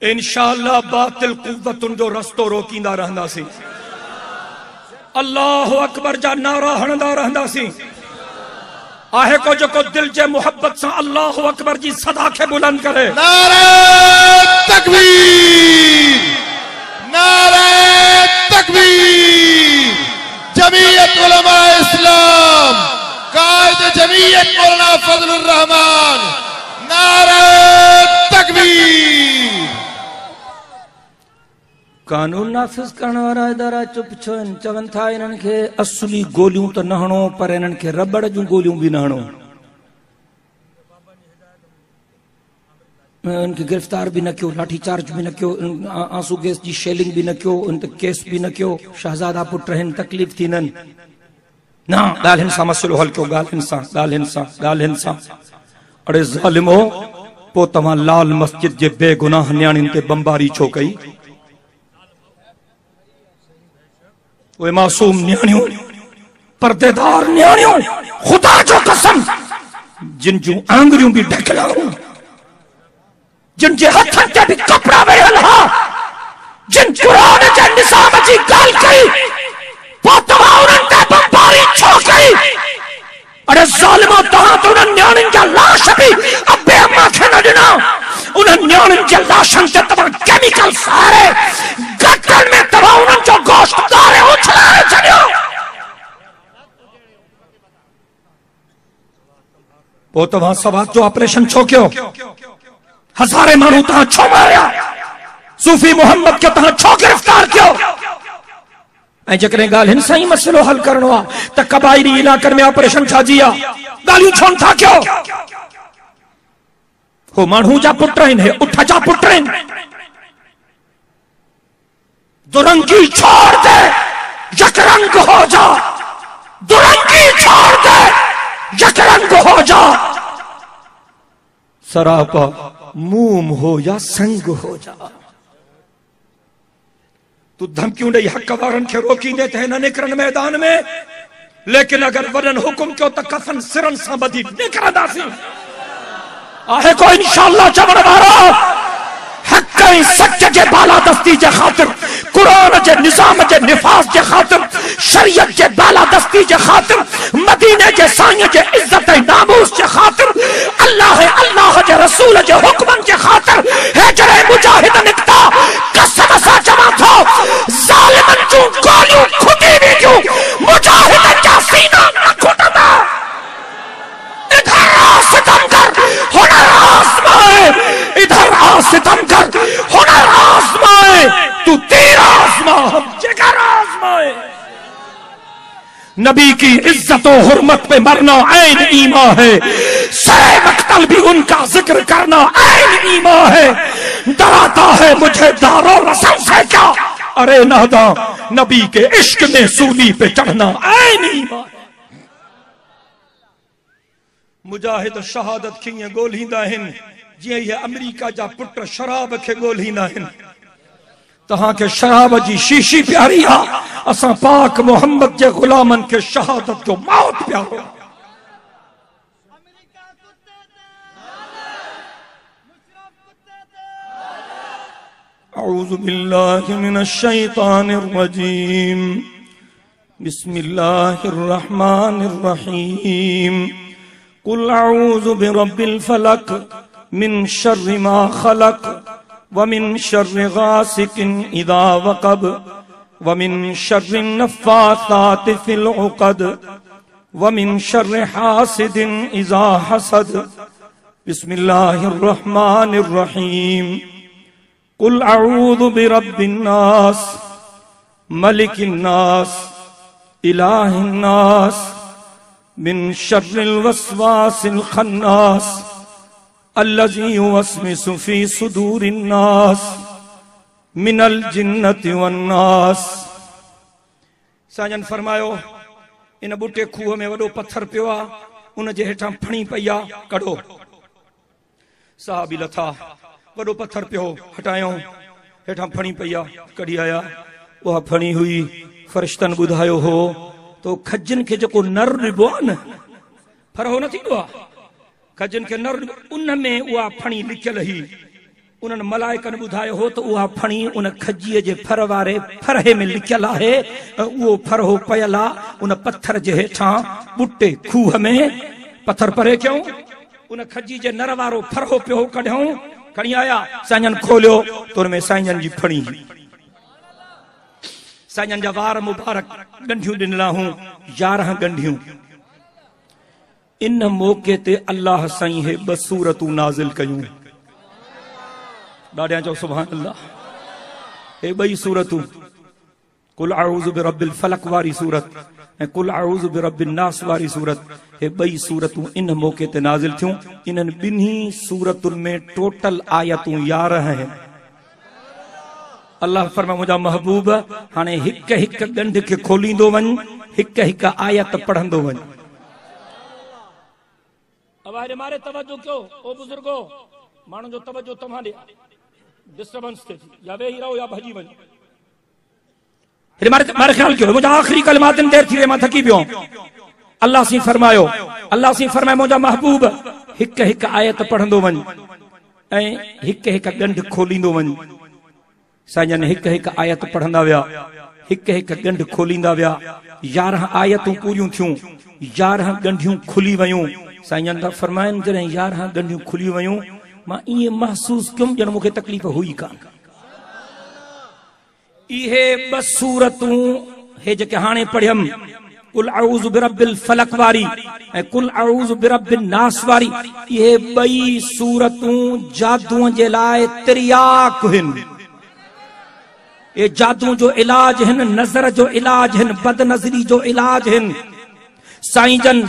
S1: इंशाअल्लाह बातिल कुव्वतुन जो रस्तो रोकींदा रहंदासीं। अल्लाहु अकबर जा नारा हणंदा रहंदासीं। आहे को जो दिल जे मोहब्बत से अल्लाहु अकबर जी सदा के बुलंद करे।
S3: नारे तकबीर, नारे तकबीर। जमीयत उलमा इस्लाम, कायद जमीयत मौलाना फजलुर रहमान, नारे तकबीर।
S1: कानून नाफिज करण वारा इदारा चुप छो चवन था इन्हनि खे असली गोलियूं तो न हणो पर इन्हनि खे रबड़ जूं गोलियूं भी न हणो। उनके गिरफ्तार भी न कयो, लाठी चार्ज भी न कयो, आंसू गैस जी शेलिंग भी न कयो, उन ते केस भी न कयो। शहजादा पुट रहन तकलीफ थीनन ना ॻाल्हियुनि सां मसइलो हल कयो। ॻाल्हियुनि सां अड़े ज़ालिमो पो तव्हां लाल मस्जिद जे बेगुनाह न्याणियुनि ते बमबारी छो कई? वे मासूम न्याणियों, पर्देदार न्याणियों, खुदा जो कसम जिन जूं आंगुरियों भी ढकलाऊं, जिन जे हथन ते भी कपड़ा वेहल हा, जिन कुरान जे निसाब जी गाल कई पो तव्हां उन्हनि ते बमबारी छो कई? अरे ज़ालिमो तव्हां तो उन्हनि न्याणियुनि जा लाश भी अबे अम्मा खे न ॾिना। उन्हनि न्याणियुनि जे लाशनि ते तव्हां केमिकल सारे गटरनि में तव्हां उन्हनि जो गोश्त गारे उछलाए छॾियो। पोइ तव्हां सवात जो ऑपरेशन छो कयो? हज़ारे माण्हू तव्हां छो मारिया? सूफी मोहम्मद खे तव्हां छो गिरफ्तार कयो? ऐं जेकॾहिं ॻाल्हियुनि सां ई मसइलो हल करणो आहे त कबाइली इलाक़नि में ऑपरेशन छाजी आहे? ॻाल्हियूं छो नथा कयो? हो माण्हू जा पुट आहिनि, उठ जा पुट आहिनि। दुरंगी छोड़ दे, यकरंग हो जा। दुरंगी छोड़ दे, यकरंग हो जा। सरापा मूम हो या संग हो जा। तू धमकियों ॾेई हक वारनि खे रोकींदे त हिन निकिरनि मैदान में, लेकिन अगर वॾनि हुकुम कयो त कफन सिरनि सां ॿधी निकिरंदासीं। आहे को इंशाअल्लाह चवण वारो? हक ऐं सच जे बालादस्ती जे ख़ातिर, कुरान जे निज़ाम जे निफाज़ जे ख़ातिर, शरीयत जे बालादस्ती जे ख़ातिर, मदीने जे साईं जे इज्जत ऐं नामूस जे ख़ातिर, अल्लाह जे रसूल जे हुक्मनि जे ख़ातिर हेजरे मुजाहिद निकिता। कसम सां चवां थो, ज़ालिमनि जूं गोलियूं खुटी वेंदियूं, मुजाहिदनि जा सीना न खुटंदा। इधर आ सितमगर, हुनर आज़माए। इधर आ सितमगर, हुनर आज़माए। तू तीर आज़मा, हम जिगर आज़माए। नबी की इज्जत और हुर्मत पे मरना ऐन ईमान है। सरे मक्तल भी उनका जिक्र करना ऐन ईमान है। डराता है मुझे दारो रसम से क्या? अरे नादा, नबी के इश्क में सूली पे चढ़ना ऐन ईमान है। मुजाहिद शहादत कीअं ॻोल्हींदा आहिनि जीअं इहे अमेरिका जा पुट शराब खे ॻोल्हींदा आहिनि। तव्हांखे शराब जी शीशी प्यारी आहे, असां पाक मोहम्मद जे गुलामनि खे शहादत जो मौत प्यारो। अऊज़ु बिल्लाहि मिनश शैतानिर रजीम। बिस्मिल्लाहिर रहमानिर रहीम। कुल अऊज़ु बिरब्बिल फलक मिन शर्रि मा खलक व मिन शर्रि गासिकिन इज़ा वक़ब व मिन शर्रि नफ़्फ़ासाति फ़िल उक़द व मिन शर्रि हासिदिन इज़ा हसद। बिस्मिल्लाहिर रहमानिर रहीम। कुल अऊज़ु बिरब्बिन नास मलिकिन नास इलाहिन नास मिन शर्रिल वस्वासिल खन्नास अल्लज़ी युवस्विसु फ़ी सुदूरिन नास मिनल जिन्नति वन नास। साजन फरमायो, इन बूटे खूह में वॾो पत्थर पियो आहे,
S2: उन जे हेठां फणी पई आ, कढो। साहबी लथा, वॾो पत्थर पियो, हटायूं, हेठां फणी पई आ, कढी आया। उहा फणी हुई, फरिश्तनि ॿुधायो हो तो खजनि खे जेको नर ॾिबो आहे न, फरहो न थींदो आहे, खजनि खे नर, उन में उहा फणी लिखियल हुई। उन्हनि मलाइकनि ॿुधायो हो त उहा फणी उन खजीअ जे फर वारे फरहे में लिखियल आहे। उहो फरहो पयल आहे उन पत्थर जे हेठां ॿुटे खूह में। पत्थर परे कयूं, उन खजी जे नर वारो फरहो पियो कढियूं, खणी आया, साईं खोलियो तो उन में साईं जी फणी। साईं जा वार मुबारक गंढियूं ॾिनल हूं, 11 गंढियूं। इन मौके ते अल्लाह साईं हे 2 सूरतूं नाज़िल कयूं। ॾाढियां चओ सुभान अल्लाह। हे 2 सूरतूं, कुल अऊज़ु बिरब्बिल फलक वारी सूरत ऐं कुल अऊज़ु बिरब्बिन नास वारी सूरत, हे 2 सूरतूं इन मौके ते नाज़िल थियूं। इन्हनि ॿिन्ही सूरतुनि में टोटल आयतूं 11 आहिनि। अल्लाह फरमा, मुंहिंजा महबूब हाणे हिक हिक ॻंढ खे खोलींदो वञ, हिक हिक आयत पढ़ंदो वञ। अब मारे तवज्जो कयो, ओ बुजुर्गो, माण्हुनि जो तवज्जो तव्हां ॾे डिस्टर्बेंस थिए थी, या वेही रहो या भॼी वञो। मारे ख्याल कयो, मुंहिंजा आख़िरी कलमातनि देर थी वई, मां थकी पियो। अल्लाह सी फरमायो, मुंहिंजा महबूब हिक हिक आयत पढ़ंदो वञ ऐं हिक हिक ॻंढ खोलींदो वञ। साईं हिक हिक आयत पढ़ंदा विया, हिक हिक ॻंढ खोलींदा विया। 11 आयतूं पूरियूं थियूं, 11 ॻंढियूं खुली वयूं। साईं था फरमाइनि, जॾहिं 11 ॻंढियूं खुली वयूं, मां ईअं महसूस कयुमि ॼण मूंखे तकलीफ़ हुई कान। इहे 2 सूरतूं हे जेके हाणे पढ़ियमि, कुल अऊज़ु बिरब्बिल फलक वारी ऐं कुल अऊज़ु बिरब्बिन नास वारी, इहे 2 सूरतूं जादूअ जे लाइ तिरियाक आहिनि। ये जादू जो इलाज है, नजर जो इलाज है, बदनजरी जो इलाज है। साईं जन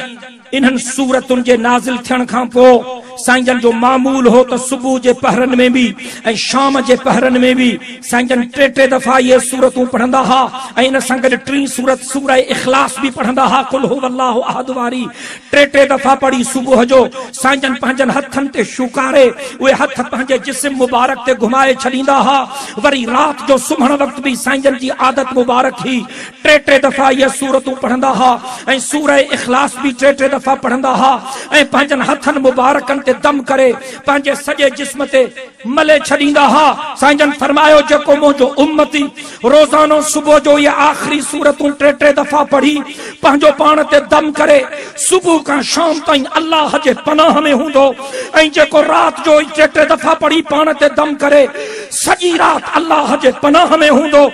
S2: इन्हनि सूरतुनि जे नाज़िल थियण खां पोइ साईं जन जो मामूल हो तो सुबह जे पहरन में भी ऐं शाम जे पहरन में भी साईं जन 3 दफ़ा ये सूरतूं पढ़ंदा हा। ऐं इन सां गॾु 3 सूरत सूरह इखलास भी पढ़ंदा हा, कुल हुवल्लाहु अहद वारी 3 दफ़ा पढ़ी सुबह जो। साईं जन पंहिंजनि हथनि ते शुकारे, उहे हथ पंहिंजे जिस्म मुबारक ते घुमाए छॾींदा हा। वरी रात जो सुम्हण वक़्त भी साईं जन जी आदत मुबारक ही 3 दफ़ा ये सूरतूं पढ़ंदा हा ऐं सूरह इखलास भी 3 दफ़ा पढ़ंदा हा। ऐं पंहिंजनि हथनि मुबारकनि ते दम करे पंहिंजे सॼे जिस्म ते मले छॾींदा हा। साईं जन फरमायो, जेको मुंहिंजो उम्मती रोज़ानो सुबह जो ये आख़िरी सूरतूं 3 दफ़ा पढ़ी पंहिंजो पाण ते दम करे सुबह खां शाम ताईं अल्लाह जे पनाह में हूंदो, ऐं जेको रात जो 3 दफ़ा पढ़ी पाण ते दम करे सॼी रात अल्लाह जे पनाह में हूंदो,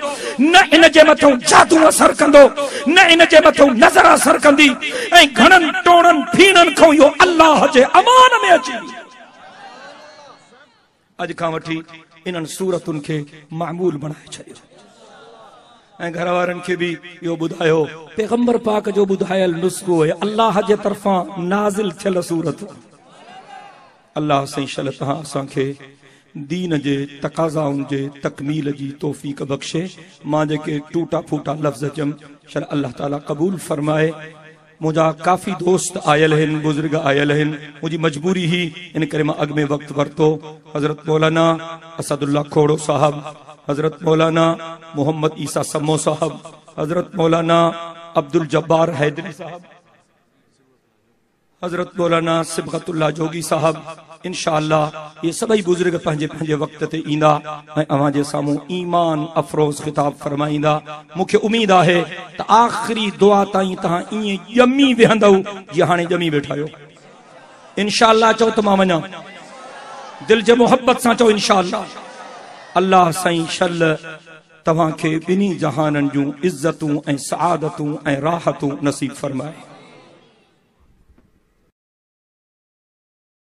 S2: न इन जे मथां जादू असर कंदो, न इन जे मथां नज़र असर कंदी, ऐं घणनि टोणनि फीणनि खां इहो अल्लाह जे अमान में अची अॼु खां वठी इन्हनि सूरतुनि खे मामूल बनाए छॾियो। ऐं घर वारनि खे भी इहो ॿुधायो, पैगंबर पाक जो ॿुधायल नुस्ख़ो आहे, अल्लाह जे तरफ़ां नाज़िल थियल सूरत। अल्लाह साईं शल तहां असांखे दीन जे तकाज़ाउनि जे तकमील जी तौफ़ीक़ बख़्शे। मां जेके टूटा फूटा लफ़्ज़ चयमि, शल अल्लाह ताला क़बूल फरमाए। मुझा काफ़ी दोस्त आयल हैं, बुजुर्ग आयल हैं, मुझी मजबूरी ही इन करे मां अॻ में वक़्तु वरितो। हज़रत मौलाना असदुल्ला खोड़ो साहब, हज़रत मौलाना मोहम्मद ईसा सम्मो साहब, हज़रत मौलाना अब्दुल जब्बार हैदरी साहब, हज़रत मौलाना सिबगतुल्ला जोगी साहब, इंशाअल्लाह ये सभई बुजुर्ग पंहिंजे पंहिंजे वक़्त ते ईंदा ऐं अवां जे साम्हूं ईमान अफरोज़ ख़िताब फरमाईंदा। मूंखे उम्मीद आहे त आख़िरी दुआ ताईं तहां ईअं ॼमी वेहंदव जीअं हाणे ॼमी वेठा आहियो। इंशाअल्लाह चओ त मां वञा, दिल जे मोहब्बत सां चओ इंशाअल्लाह। अल्लाह साईं शल तव्हांखे ॿिन्ही जहाननि जूं इज़तूं ऐं सआदतूं ऐं राहतूं नसीब फरमाए।